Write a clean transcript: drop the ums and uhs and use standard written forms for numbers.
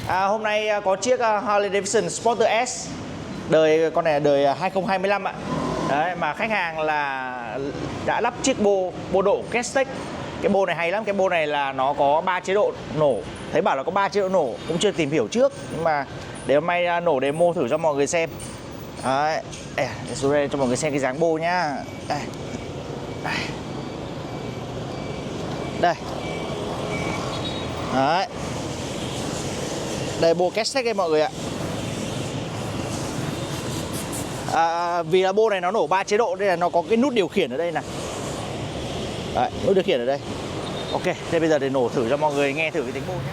Hôm nay có chiếc Harley-Davidson Sportster S. Con này là đời 2025 ạ. Đấy, mà khách hàng là đã lắp chiếc bô độ Kesstech. Cái bô này hay lắm, cái bô này là nó có 3 chế độ nổ. Thấy bảo là có 3 chế độ nổ, cũng chưa tìm hiểu trước. Nhưng mà để hôm nay nổ demo thử cho mọi người xem. Đấy, để xuống đây cho mọi người xem cái dáng bô nhá. Đây. Đấy. Đây bô Kesstech đây mọi người ạ. Vì là bô này nó nổ 3 chế độ nên là nó có cái nút điều khiển ở đây này. Đấy, nút điều khiển ở đây. Ok, thế bây giờ để nổ thử cho mọi người nghe thử cái tiếng bô nhé.